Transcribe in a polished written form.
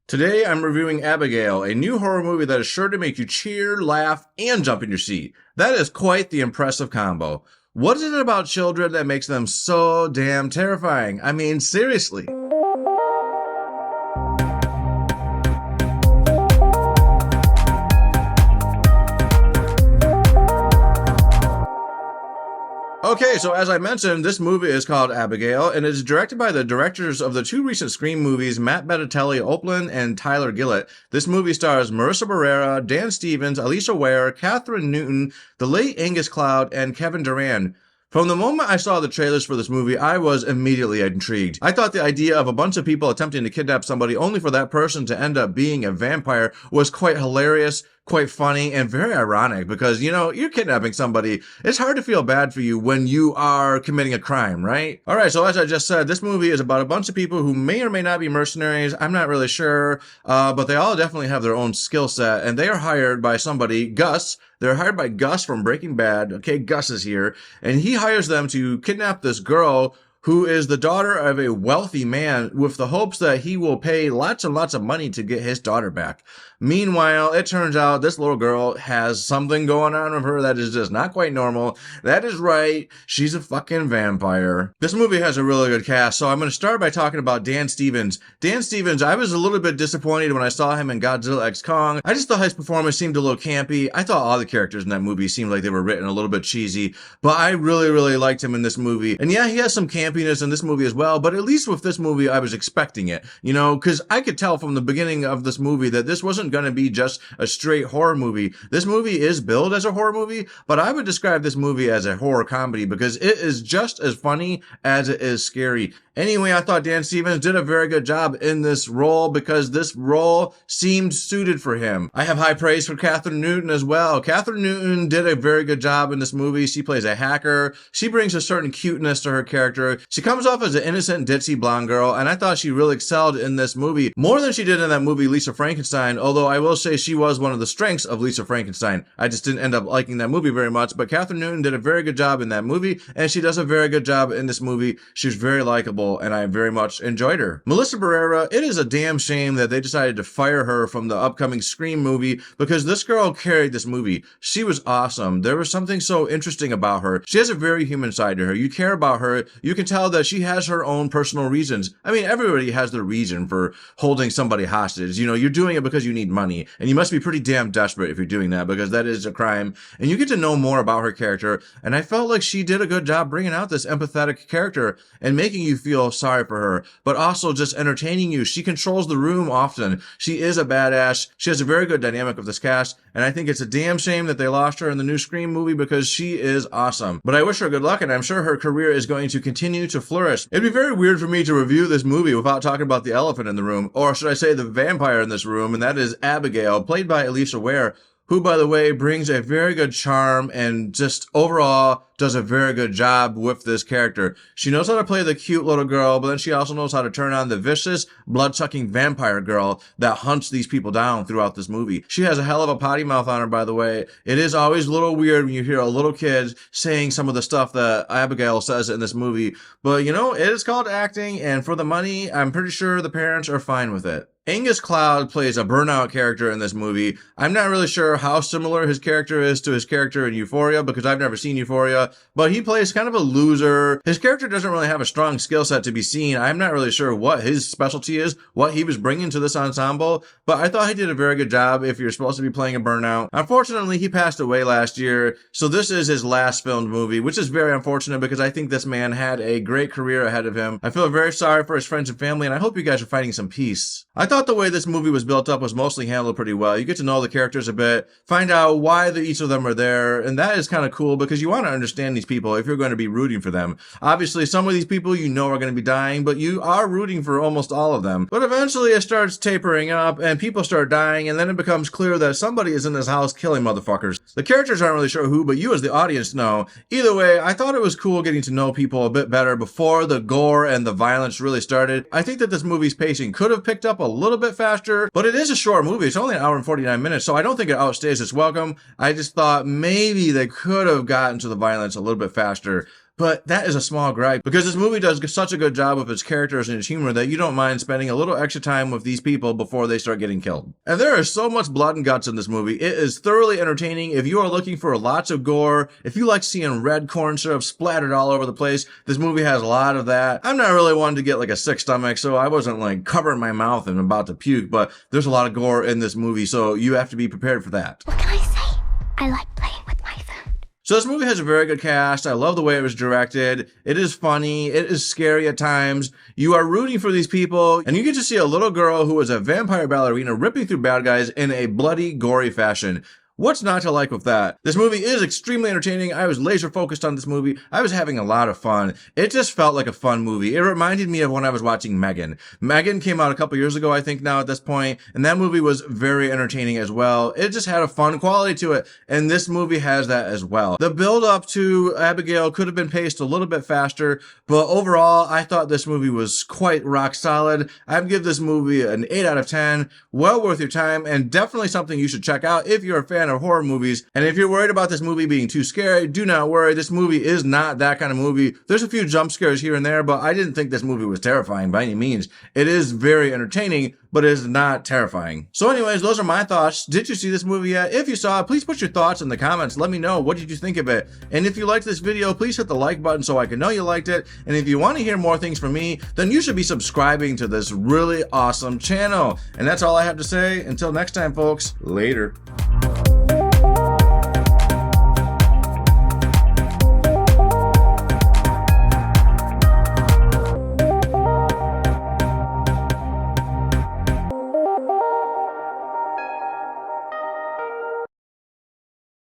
Today I'm reviewing Abigail, a new horror movie that is sure to make you cheer, laugh, and jump in your seat. That is quite the impressive combo. What is it about children that makes them so damn terrifying? I mean, seriously. Okay, so as I mentioned, this movie is called Abigail, and it is directed by the directors of the two recent Scream movies, Matt Bettatelli-Oplan and Tyler Gillett. This movie stars Marissa Barrera, Dan Stevens, Alisha Weir, Kathryn Newton, the late Angus Cloud, and Kevin Durand. From the moment I saw the trailers for this movie, I was immediately intrigued. I thought the idea of a bunch of people attempting to kidnap somebody only for that person to end up being a vampire was quite hilarious, quite funny, and very ironic because, you're kidnapping somebody. It's hard to feel bad for you when you are committing a crime, right? Alright, so as I just said, this movie is about a bunch of people who may or may not be mercenaries. I'm not really sure, but they all definitely have their own skill set, and they are hired by somebody, Gus. They're hired by Gus from Breaking Bad. Okay, Gus is here, and he hires them to kidnap this girl who is the daughter of a wealthy man with the hopes that he will pay lots and lots of money to get his daughter back. Meanwhile, it turns out this little girl has something going on with her that is just not quite normal. That is right, she's a fucking vampire. This movie has a really good cast, so I'm going to start by talking about Dan Stevens. Dan Stevens, I was a little bit disappointed when I saw him in Godzilla x Kong. I just thought his performance seemed a little campy. I thought all the characters in that movie seemed like they were written a little bit cheesy, but I really liked him in this movie. And yeah, he has some campiness in this movie as well, but at least with this movie, I was expecting it, because I could tell from the beginning of this movie that this wasn't going to be just a straight horror movie. This movie is billed as a horror movie, but I would describe this movie as a horror comedy because it is just as funny as it is scary. Anyway, I thought Dan Stevens did a very good job in this role because this role seemed suited for him. I have high praise for Kathryn Newton as well. Kathryn Newton did a very good job in this movie. She plays a hacker. She brings a certain cuteness to her character. She comes off as an innocent, ditzy blonde girl, and I thought she really excelled in this movie. More than she did in that movie, Lisa Frankenstein, although I will say she was one of the strengths of Lisa Frankenstein. I just didn't end up liking that movie very much, but Kathryn Newton did a very good job in that movie, and she does a very good job in this movie. She's very likable, and I very much enjoyed her. Melissa Barrera, it is a damn shame that they decided to fire her from the upcoming Scream movie because this girl carried this movie. She was awesome. There was something so interesting about her. She has a very human side to her. You care about her. You can tell that she has her own personal reasons. I mean, everybody has their reason for holding somebody hostage. You're doing it because you need money, and you must be pretty damn desperate if you're doing that because that is a crime, and you get to know more about her character, and I felt like she did a good job bringing out this empathetic character and making you feel sorry for her, but also just entertaining you. She controls the room often. She is a badass. She has a very good dynamic with this cast, and I think it's a damn shame that they lost her in the new Scream movie because she is awesome. But I wish her good luck, and I'm sure her career is going to continue to flourish. It'd be very weird for me to review this movie without talking about the elephant in the room, or should I say the vampire in this room, and that is Abigail, played by Alisha Weir, who, by the way, brings a very good charm and just overall does a very good job with this character. She knows how to play the cute little girl, but then she also knows how to turn on the vicious, blood-sucking vampire girl that hunts these people down throughout this movie. She has a hell of a potty mouth on her, by the way. It is always a little weird when you hear a little kid saying some of the stuff that Abigail says in this movie, but it is called acting, and for the money, I'm pretty sure the parents are fine with it. Angus Cloud plays a burnout character in this movie. I'm not really sure how similar his character is to his character in Euphoria because I've never seen Euphoria, but he plays kind of a loser. His character doesn't really have a strong skill set to be seen. I'm not really sure what his specialty is, what he was bringing to this ensemble, but I thought he did a very good job if you're supposed to be playing a burnout. Unfortunately, he passed away last year, so this is his last filmed movie, which is very unfortunate because I think this man had a great career ahead of him. I feel very sorry for his friends and family, and I hope you guys are finding some peace. I thought the way this movie was built up was mostly handled pretty well. You get to know the characters a bit, find out why each of them are there, and that is kind of cool because you want to understand these people if you're going to be rooting for them. Obviously, some of these people are going to be dying, but you are rooting for almost all of them. But eventually it starts tapering up, and people start dying, and then it becomes clear that somebody is in this house killing motherfuckers. The characters aren't really sure who, but you as the audience know. Either way, I thought it was cool getting to know people a bit better before the gore and the violence really started. I think that this movie's pacing could have picked up a little bit faster, but it is a short movie. It's only an hour and 49 minutes, so I don't think it outstays its welcome. I just thought maybe they could have gotten to the violence a little bit faster. But that is a small gripe, because this movie does such a good job of its characters and its humor that you don't mind spending a little extra time with these people before they start getting killed. And there is so much blood and guts in this movie. It is thoroughly entertaining. If you are looking for lots of gore, if you like seeing red corn syrup splattered all over the place, this movie has a lot of that. I'm not really one to get like a sick stomach, so I wasn't like covering my mouth and about to puke, but there's a lot of gore in this movie, so you have to be prepared for that. What can I say? I like playing with my food. So this movie has a very good cast. I love the way it was directed. It is funny. It is scary at times. You are rooting for these people, and you get to see a little girl who is a vampire ballerina ripping through bad guys in a bloody, gory fashion. What's not to like with that? This movie is extremely entertaining. I was laser focused on this movie. I was having a lot of fun. It just felt like a fun movie. It reminded me of when I was watching Megan. Megan came out a couple years ago, I think now at this point, and that movie was very entertaining as well. It just had a fun quality to it, and this movie has that as well. The build up to Abigail could have been paced a little bit faster, but overall, I thought this movie was quite rock solid. I'd give this movie an 8 out of 10. Well worth your time, and definitely something you should check out if you're a fan of horror movies. And if you're worried about this movie being too scary, do not worry. This movie is not that kind of movie. There's a few jump scares here and there, but I didn't think this movie was terrifying by any means. It is very entertaining, but it is not terrifying. So anyways, those are my thoughts. Did you see this movie yet? If you saw it, please put your thoughts in the comments. Let me know, what did you think of it? And if you liked this video, please hit the like button so I can know you liked it. And if you want to hear more things from me, then you should be subscribing to this really awesome channel. And that's all I have to say. Until next time, folks, later.